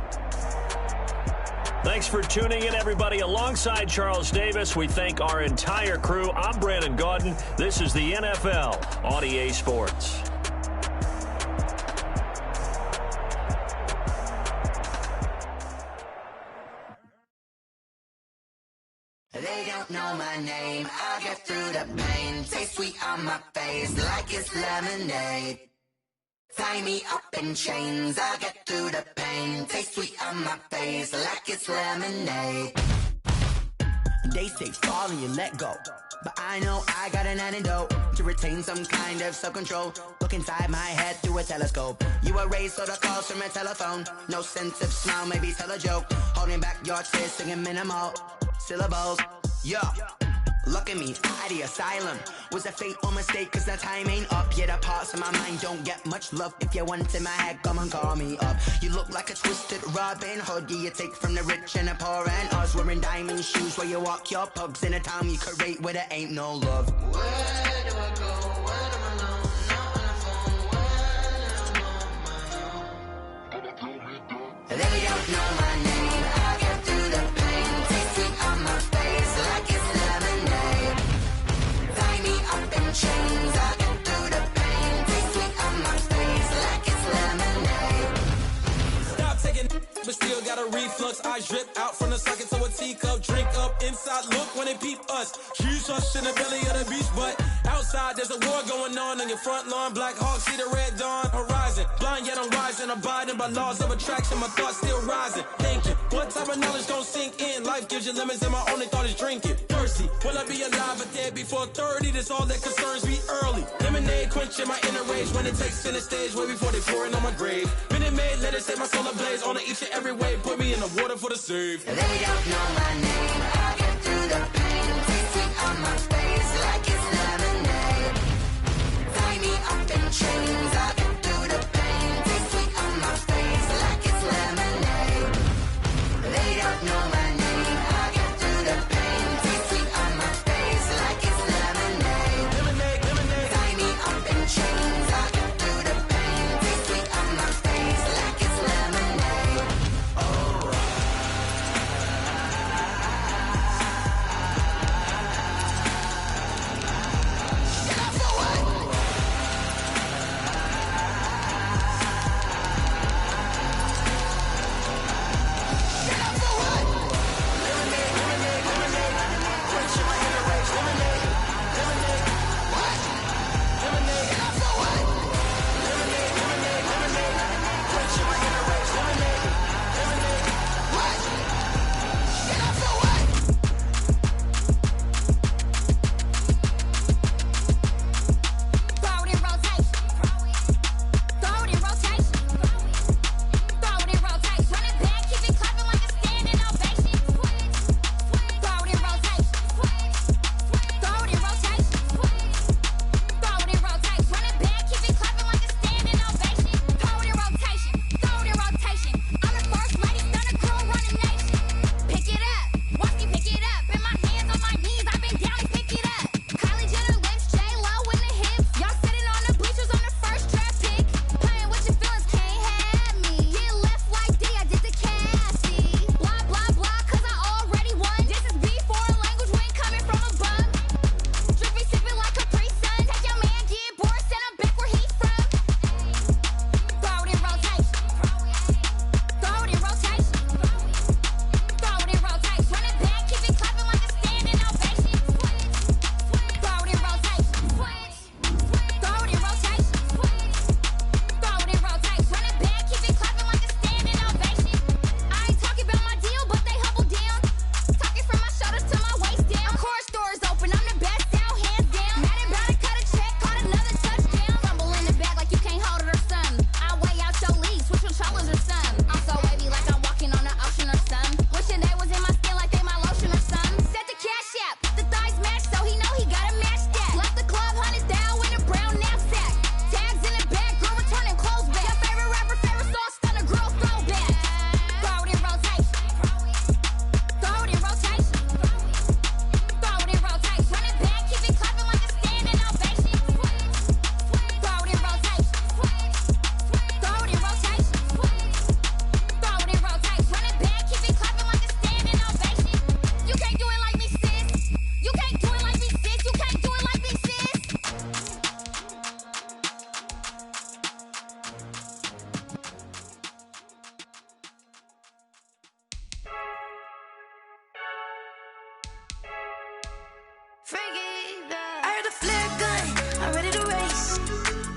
Thanks for tuning in, everybody. Alongside Charles Davis, we thank our entire crew. I'm Brandon Gotw. This is the NFL on EA Sports. They don't know my name. I get through the pain. Taste sweet on my face like it's lemonade. Tie me up in chains, I get through the pain. Taste sweet on my face like it's lemonade. They say fall and you let go, but I know I got an antidote to retain some kind of self-control. Look inside my head through a telescope. You erase all the calls from a telephone. No sense of smile, maybe tell a joke. Holding back your tears, singing minimal syllables. Yeah. Look at me, at the asylum. Was a fate or mistake, cause the time ain't up. Yeah, the parts of my mind don't get much love. If you want in my head, come and call me up. You look like a twisted Robin Hood. Yeah, you take from the rich and the poor and us. Wearing diamond shoes where you walk your pugs in a town you create where there ain't no love. Where do I go? When I'm alone? Not on the phone. When I'm on my own. They don't know my name. I get through the pain. Taste sweet on my face like it's lemonade. Tie me up in chains. I get through the pain. Taste sweet on my face like it's lemonade. Stop taking, but still got a reflux. Eyes drip out from the socket to a teacup. Drink up inside, look when they peep us. Choose us in the belly of the beast, but outside there's a war going on your front lawn. Black Hawk, see the red dawn horizon. Blind yet I'm rising, abiding by laws of attraction. My thoughts still rising, thinking what type of knowledge don't sink in. Life gives you limits and my only thought is drinking. Thirsty, will I be alive or dead before 30? That's all that concerns me early. Lemonade quenching my inner rage when it takes center stage way before they pour it on my grave. Minute Maid, let it set my soul ablaze on each and every way. Put me in the water for the save. They don't know my name. I get through the pain. Taste sweet on my face like it's lemonade. Tie me up in chains. I get through the pain. Taste sweet on my face like it's lemonade. They don't know my name. I get through the pain. Taste sweet on my face like it's lemonade. Lemonade, lemonade. Tie me up in chains. I get through the pain. Taste sweet on my face like it's lemonade. Oh. I heard the flare gun, I'm ready to race.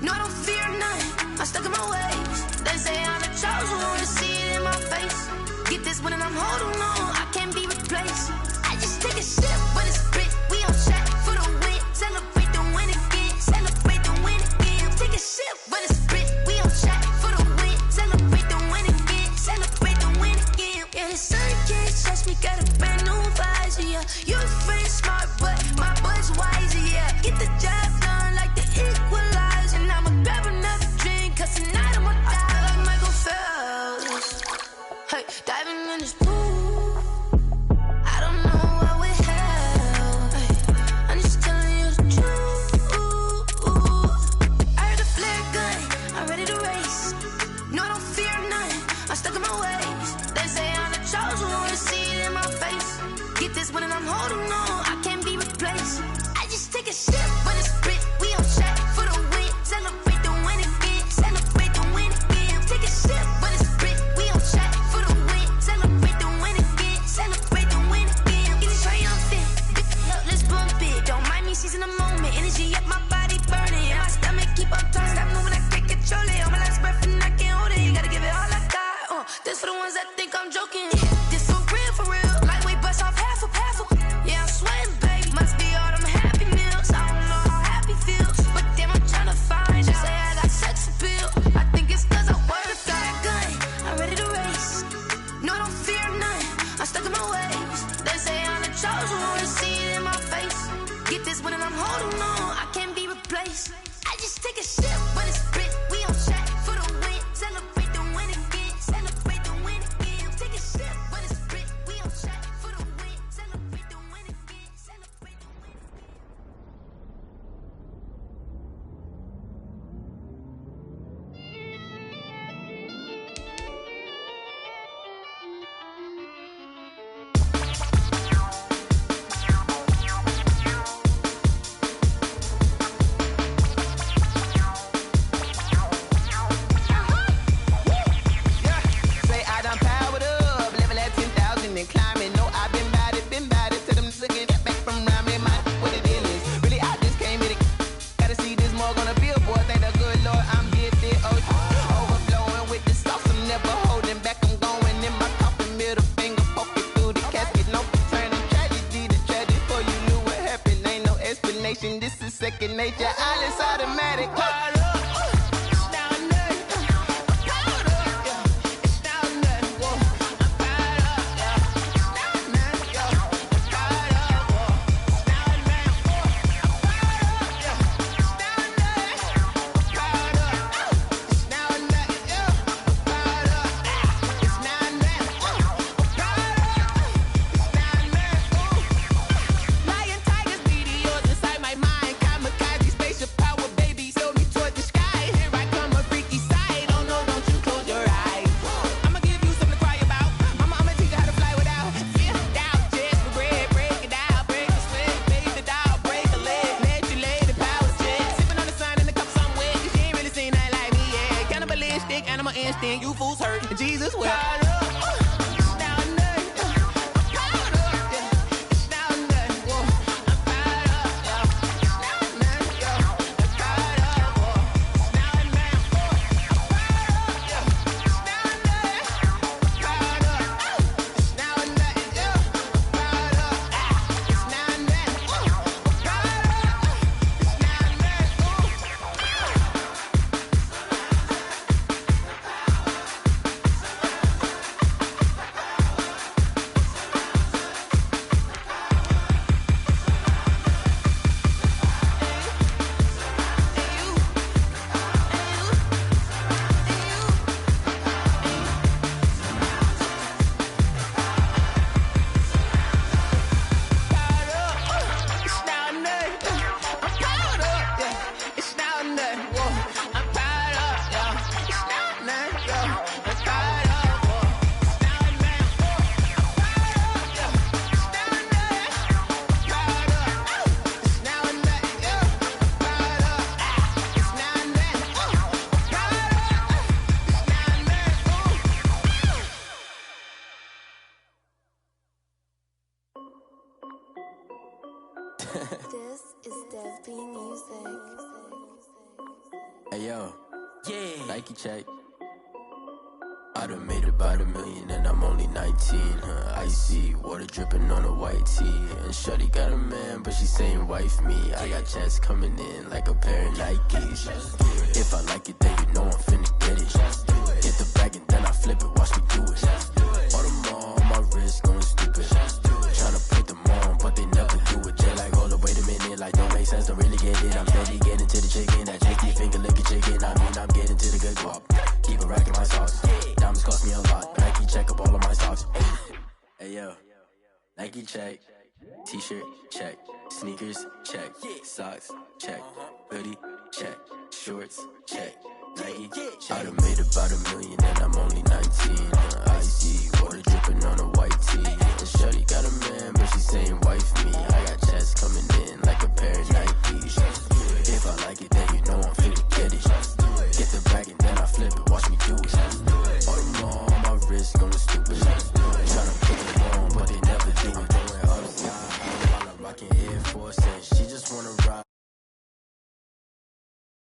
No, I don't fear none, I'm stuck in my ways. They say I'm the chosen one, see it in my face. Get this one and I'm holding on, I can't be replaced. I just take a sip, but it's spit. We on track for the win, celebrate the win again, celebrate the win again. Take a sip, but it's spit. We on track for the win, celebrate the win again, celebrate the win again. Yeah, the sun can't touch me, got a brand new visor, yeah. You friend smart, but my bud's wiser, yeah. Get the job done like the equalizer, and I'ma grab another drink, cause tonight I'ma die like Michael Phelps. Hey, diving in this pool, I don't know what would help. Hey, I'm just telling you the truth. I heard the flare gun, I'm ready to race. No, I don't fear none, I'm stuck in my ways. They say I'm the chosen one, see it in my face. Get this one and I'm holding on, I can't be replaced. I just take a sip, but it's spit. We on track for the win, celebrate the win again, celebrate the win again. Take a sip, but it's spit. We on track for the win, celebrate the win again, celebrate the win again. Get it triumphant, look, let's bump it. Don't mind me seizing the moment, energy up my body burning. My stomach keep up turning, stop moving, I can't control it. On my last breath and I can't hold it. You gotta give it all I got. This for the ones that think I'm joking. This for real, for real. Lightweight bust off half a. Yeah, I'm sweating, baby. Must be all them happy meals. I don't know how happy feels, but damn, I'm tryna find you. Say I got sex appeal. I think it's cause I work a fire gun. I'm ready to race. No, I don't fear none. I'm stuck in my ways. They say I'm the chosen one, see it in my face. Get this one and I'm holding on, I can't be replaced. I just take a sip, but it's spit. We on track for the win, celebrate the win again, celebrate the win again. Take a sip, but it's spit. We on track for the win, celebrate the win again, celebrate the win again. Say I done powered up, level at 10,000 and climbing. No, I've been bad it to them looking back from around me. My what the deal is. Really, I just came here to gotta see this more on a billboard. Thank the good Lord, I'm gifted. Oh, overflowing with the sauce. I'm never holding back. I'm going in my coffin, middle finger poking through the casket. No turning tragedy to tragedy. For you knew what happened, ain't no explanation. This is second nature. All is automatic. Powered up. Lion, tigers, meteors inside my mind. Kamikaze, spaceship power, baby. Sold me towards the sky. This is Dev B Music. Hey yo, Yeah. Nike check. I done made about $1 million and I'm only 19. Icy water dripping on a white tee. And shorty got a man, but she saying wife me. I got checks coming in like a pair of Nikes. If I like it, then you know I'm finna get it. Hit the bag and then I flip it, watch me do it. All on my wrist going stupid. Tryna put them on, but they never do it. They're like, hold up, wait a minute, like don't make sense, don't really get it. I'm steady getting to the chicken, that tricky finger licking chicken. I mean, I'm getting to the good guap. Keep a rack in my sauce. Diamonds cost me a lot. Nike check up all of my stocks. Hey yo, Nike check. T-shirt check. Sneakers check. Socks check. Hoodie check. Shorts check. Nike. I done made about $1 million and I'm only 19.